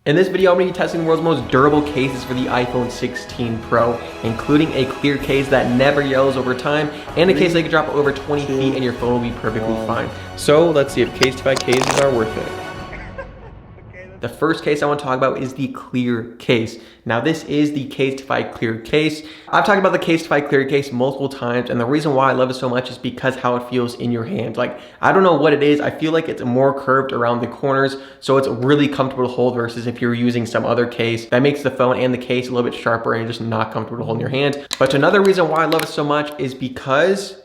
In this video, I'm going to be testing the world's most durable cases for the iPhone 16 Pro, including a clear case that never yellows over time, and a case that can drop over 20 feet and your phone will be perfectly fine. So let's see if case-to-buy cases are worth it. The first case I want to talk about is the clear case. Now this is the case-to-buy clear case. I've talked about the case-to-buy clear case multiple times, and the reason why I love it so much is because how it feels in your hand. Like, I don't know what it is. I feel like it's more curved around the corners, so it's really comfortable to hold versus if you're using some other case that makes the phone and the case a little bit sharper and just not comfortable to hold in your hand. But another reason why I love it so much is because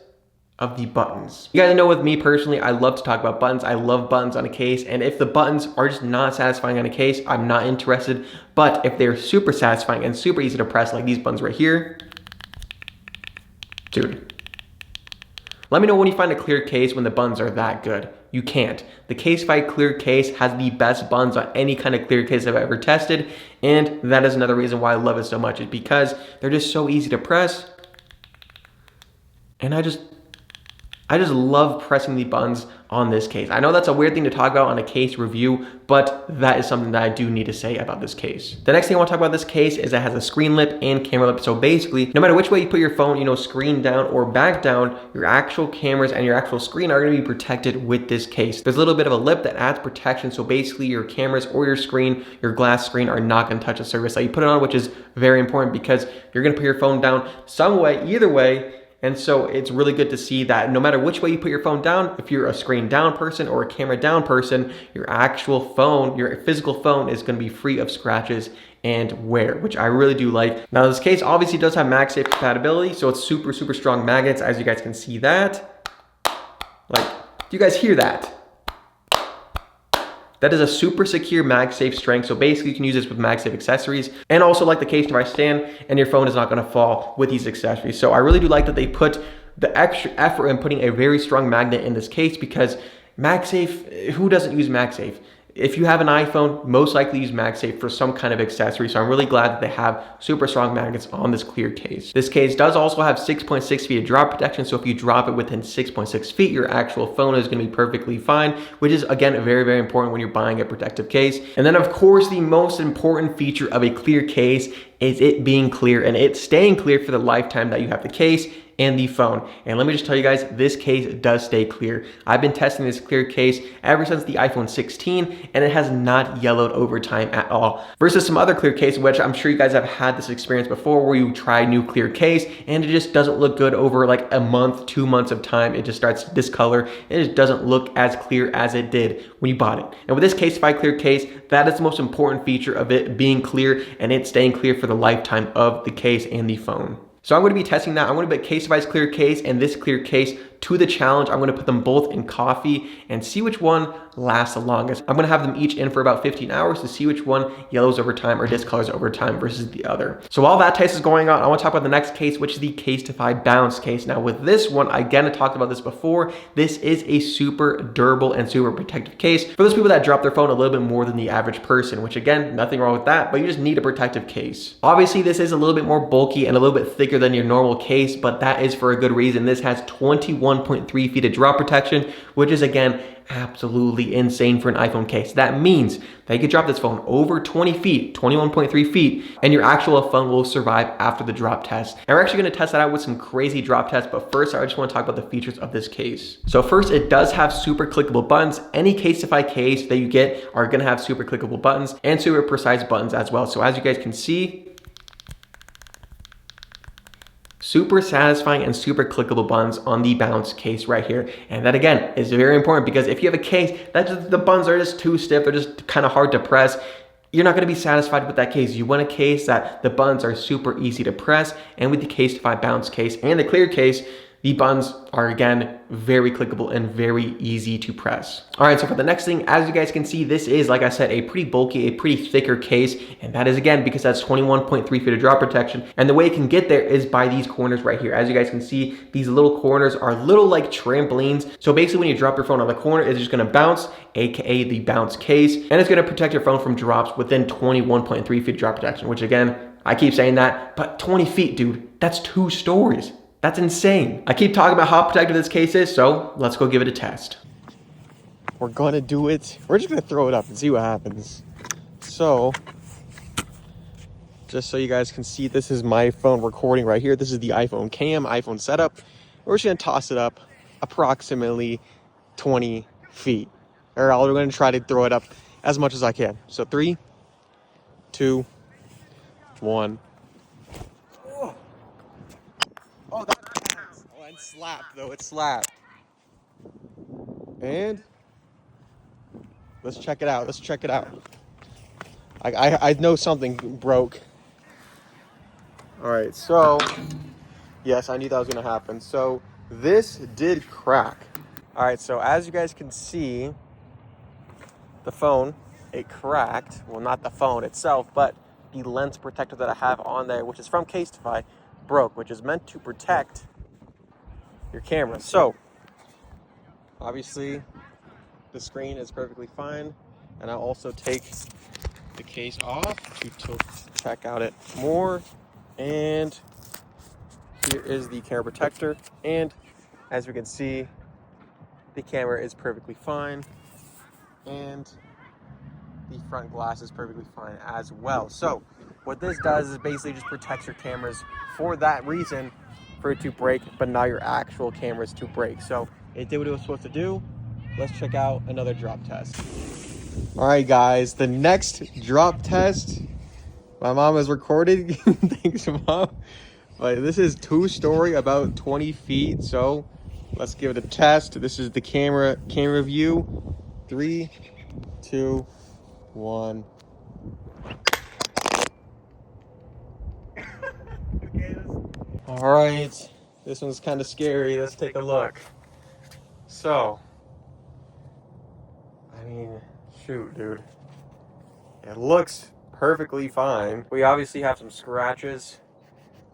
of the buttons. You guys know with me personally, I love to talk about buttons. I love buttons on a case, and if the buttons are just not satisfying on a case, I'm not interested. But if they're super satisfying and super easy to press, like these buttons right here, dude, let me know when you find a clear case when the buttons are that good. You can't. The Case-to-buy clear case has the best buttons on any kind of clear case I've ever tested, and that is another reason why I love it so much, is because they're just so easy to press, and I just love pressing the buttons on this case. I know that's a weird thing to talk about on a case review, but that is something that I do need to say about this case. The next thing I want to talk about this case is it has a screen lip and camera lip. So basically, no matter which way you put your phone, screen down or back down, your actual cameras and your actual screen are going to be protected with this case. There's a little bit of a lip that adds protection. So basically your cameras or your screen, your glass screen, are not going to touch the surface that you put it on, which is very important because you're going to put your phone down some way, either way. And so it's really good to see that no matter which way you put your phone down, if you're a screen down person or a camera down person, your actual phone, your physical phone, is going to be free of scratches and wear, which I really do like. Now this case obviously does have MagSafe compatibility, so it's super, super strong magnets, as you guys can see that. Like, do you guys hear that? That is a super secure MagSafe strength, so basically you can use this with MagSafe accessories, and also like the case-to-buy stand, and your phone is not gonna fall with these accessories. So I really do like that they put the extra effort in putting a very strong magnet in this case, because MagSafe, who doesn't use MagSafe? If you have an iPhone, most likely use MagSafe for some kind of accessory. So I'm really glad that they have super strong magnets on this clear case. This case does also have 6.6 feet of drop protection. So if you drop it within 6.6 feet, your actual phone is gonna be perfectly fine, which is again, very, very important when you're buying a protective case. And then of course, the most important feature of a clear case is it being clear and it staying clear for the lifetime that you have the case and the phone. And let me just tell you guys, this case does stay clear. I've been testing this clear case ever since the iPhone 16, and it has not yellowed over time at all. Versus some other clear case, which I'm sure you guys have had this experience before, where you try a new clear case and it just doesn't look good over like a month, 2 months of time. It just starts to discolor. It just doesn't look as clear as it did when you bought it. And with this Case-to-buy clear case, that is the most important feature of it being clear and it staying clear for the lifetime of the case and the phone. So I'm going to be testing that. I'm going to put Case-to-buy's clear case and this clear case to the challenge. I'm going to put them both in coffee and see which one lasts the longest. I'm going to have them each in for about 15 hours to see which one yellows over time or discolors over time versus the other. So while that test is going on, I want to talk about the next case, which is the Case-to-buy bounce case. Now with this one, again, I talked about this before, this is a super durable and super protective case for those people that drop their phone a little bit more than the average person, which again, nothing wrong with that, but you just need a protective case. Obviously, this is a little bit more bulky and a little bit thicker than your normal case, but that is for a good reason. This has 21.3 feet of drop protection, which is again, absolutely insane for an iPhone case. That means that you could drop this phone over 20 feet, 21.3 feet, and your actual phone will survive after the drop test. And we're actually gonna test that out with some crazy drop tests, but first I just wanna talk about the features of this case. So first, it does have super clickable buttons. Any Case-to-buy case that you get are gonna have super clickable buttons and super precise buttons as well. So as you guys can see, super satisfying and super clickable buttons on the bounce case right here. And that again is very important because if you have a case that the buttons are just too stiff, they're just kind of hard to press, you're not going to be satisfied with that case. You want a case that the buttons are super easy to press, and with the Case-to-buy bounce case and the clear case, the buttons are again very clickable and very easy to press. All right, so for the next thing, as you guys can see, this is, like I said, a pretty bulky, a pretty thicker case, and that is again because that's 21.3 feet of drop protection. And the way it can get there is by these corners right here. As you guys can see, these little corners are little like trampolines. So basically when you drop your phone on the corner, it's just gonna bounce, AKA the bounce case, and it's gonna protect your phone from drops within 21.3 feet of drop protection, which again, I keep saying that, but 20 feet, dude, that's 2 stories. That's insane. I keep talking about how protective this case is, so let's go give it a test. We're gonna do it. We're just gonna throw it up and see what happens. So, just so you guys can see, this is my phone recording right here. This is the iPhone cam, iPhone setup. We're just gonna toss it up approximately 20 feet. Or I'm gonna try to throw it up as much as I can. So 3, 2, 1. Oh, that hurts. Oh, it slapped though, it slapped. And let's check it out, let's check it out. I know something broke. All right, so yes, I knew that was gonna happen. So this did crack. All right, so as you guys can see, the phone, it cracked. Well, not the phone itself, but the lens protector that I have on there, which is from Casetify, broke, which is meant to protect your camera. So obviously the screen is perfectly fine. And I'll also take the case off to check out it more. And here is the camera protector. And as we can see, the camera is perfectly fine. And the front glass is perfectly fine as well. So what this does is basically just protects your cameras for that reason, for it to break, but not your actual cameras to break. So it did what it was supposed to do. Let's check out another drop test. All right, guys, the next drop test, my mom is recording. Thanks, Mom. But this is 2-story, about 20 feet. So let's give it a test. This is the camera view. 3, 2, 1. All right, this one's kind of scary. Let's take a look. So, I mean, shoot, dude. It looks perfectly fine. We obviously have some scratches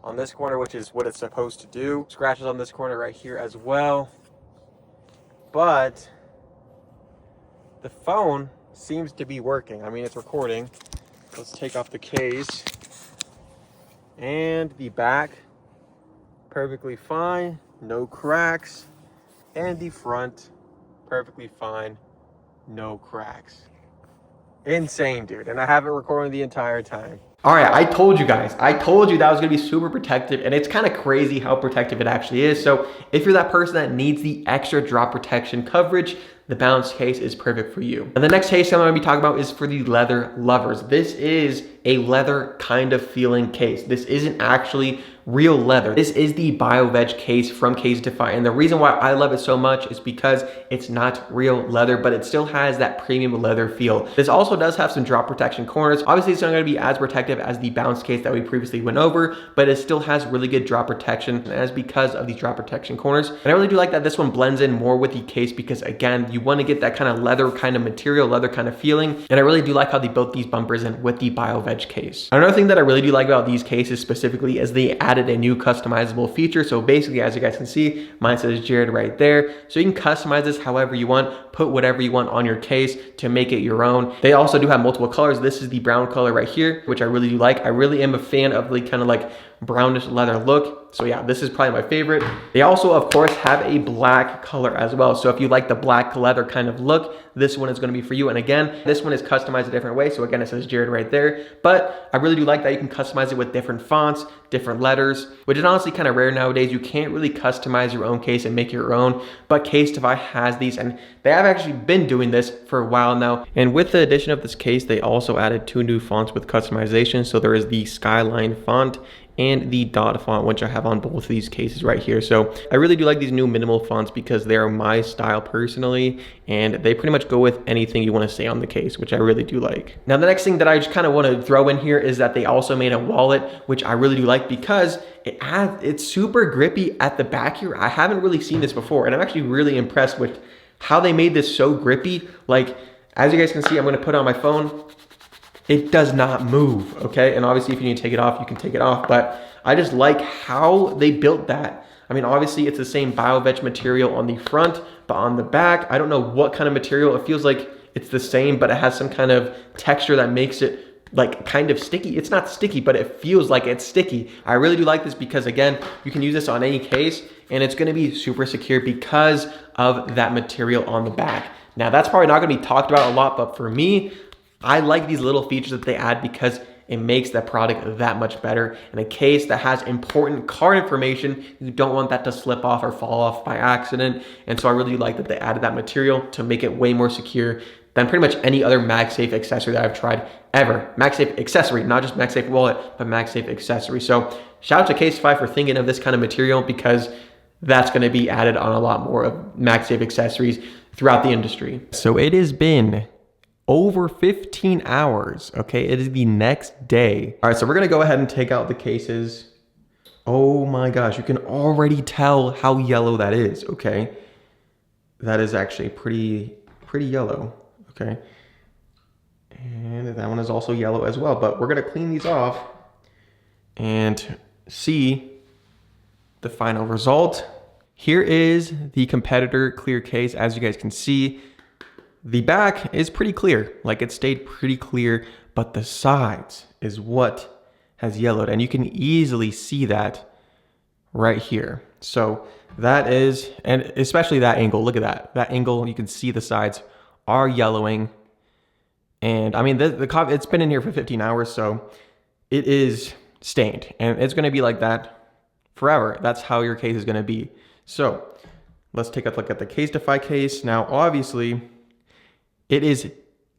on this corner, which is what it's supposed to do. Scratches on this corner right here as well. But the phone seems to be working. I mean, it's recording. Let's take off the case. And the back, perfectly fine. No cracks. And the front, perfectly fine. No cracks. Insane, dude. And I have it recording the entire time. All right, I told you guys. I told you that was gonna be super protective, and it's kind of crazy how protective it actually is. So if you're that person that needs the extra drop protection coverage, the balanced case is perfect for you. And the next case I'm gonna be talking about is for the leather lovers. This is a leather kind of feeling case. This isn't actually real leather. This is the BioVeg case from Casetify. And the reason why I love it so much is because it's not real leather, but it still has that premium leather feel. This also does have some drop protection corners. Obviously, it's not gonna be as protective as the bounce case that we previously went over, but it still has really good drop protection, and that is because of these drop protection corners. And I really do like that this one blends in more with the case because, again, you wanna get that kind of leather kind of material, leather kind of feeling. And I really do like how they built these bumpers in with the BioVeg case. Another thing that I really do like about these cases specifically is they added a new customizable feature. So basically, as you guys can see, mine says Jared right there. So you can customize this however you want, put whatever you want on your case to make it your own. They also do have multiple colors. This is the brown color right here, which I really do like. I really am a fan of the kind of like brownish leather look. So yeah, this is probably my favorite. They also, of course, have a black color as well. So if you like the black leather kind of look, this one is going to be for you. And again, this one is customized a different way. So again, it says Jared right there. But I really do like that you can customize it with different fonts, different letters, which is honestly kind of rare nowadays. You can't really customize your own case and make your own, but Casetify has these, and they have actually been doing this for a while now. And with the addition of this case, they also added 2 new fonts with customization. So there is the Skyline font and the dot font, which I have on both of these cases right here. So I really do like these new minimal fonts because they are my style personally, and they pretty much go with anything you want to say on the case, which I really do like. Now, the next thing that I just kind of want to throw in here is that they also made a wallet, which I really do like because it's super grippy at the back here. I haven't really seen this before, and I'm actually really impressed with how they made this so grippy. Like, as you guys can see, I'm going to put on my phone. It does not move, okay? And obviously, if you need to take it off, you can take it off. But I just like how they built that. I mean, obviously, it's the same BioVeg material on the front, but on the back, I don't know what kind of material. It feels like it's the same, but it has some kind of texture that makes it like kind of sticky. It's not sticky, but it feels like it's sticky. I really do like this because, again, you can use this on any case, and it's gonna be super secure because of that material on the back. Now, that's probably not gonna be talked about a lot, but for me, I like these little features that they add because it makes that product that much better. In a case that has important card information, you don't want that to slip off or fall off by accident. And so I really like that they added that material to make it way more secure than pretty much any other MagSafe accessory that I've tried ever. MagSafe accessory, not just MagSafe wallet, but MagSafe accessory. So shout out to Casetify for thinking of this kind of material, because that's going to be added on a lot more of MagSafe accessories throughout the industry. So it has been over 15 hours, okay? It is the next day. All right, so we're gonna go ahead and take out the cases. Oh my gosh, you can already tell how yellow that is, okay? That is actually pretty yellow, okay? And that one is also yellow as well, but we're gonna clean these off and see the final result. Here is the competitor clear case. As you guys can see, the back is pretty clear, like it stayed pretty clear, but the sides is what has yellowed, and you can easily see that right here. So that is, and especially that angle, look at that. That angle, you can see the sides are yellowing. And I mean, it's been in here for 15 hours, so it is stained, and it's gonna be like that forever. That's how your case is gonna be. So let's take a look at the Casetify case. Now, obviously, it is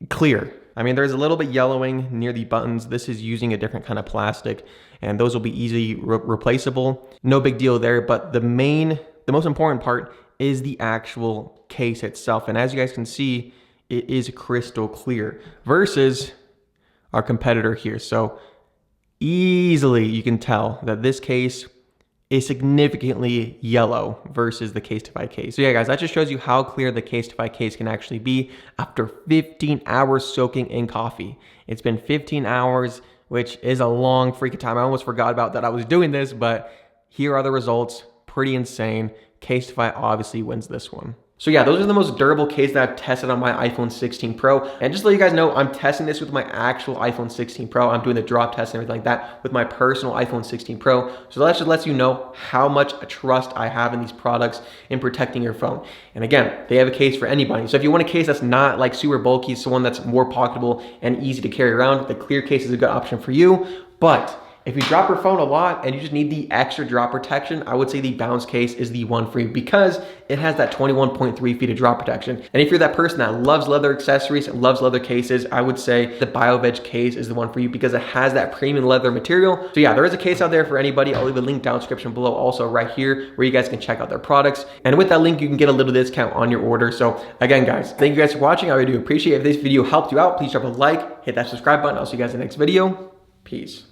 clear. I mean, there's a little bit yellowing near the buttons. This is using a different kind of plastic, and those will be easily replaceable. No big deal there, but the most important part is the actual case itself. And as you guys can see, it is crystal clear versus our competitor here. So easily you can tell that this case is significantly yellow versus the Casetify case. So yeah, guys, that just shows you how clear the Casetify case can actually be after 15 hours soaking in coffee. It's been 15 hours, which is a long freaking time. I almost forgot about that I was doing this, but here are the results. Pretty insane. Casetify obviously wins this one. So yeah, those are the most durable cases that I've tested on my iPhone 16 Pro. And just to let you guys know, I'm testing this with my actual iPhone 16 Pro. I'm doing the drop test and everything like that with my personal iPhone 16 Pro. So that just lets you know how much trust I have in these products in protecting your phone. And again, they have a case for anybody. So if you want a case that's not like super bulky, so one that's more pocketable and easy to carry around, the clear case is a good option for you. But if you drop your phone a lot and you just need the extra drop protection, I would say the bounce case is the one for you, because it has that 21.3 feet of drop protection. And if you're that person that loves leather accessories and loves leather cases, I would say the BioVeg case is the one for you, because it has that premium leather material. So yeah, there is a case out there for anybody. I'll leave a link down in the description below, also right here, where you guys can check out their products. And with that link, you can get a little discount on your order. So again, guys, thank you guys for watching. I really do appreciate it. If this video helped you out, please drop a like, hit that subscribe button. I'll see you guys in the next video. Peace.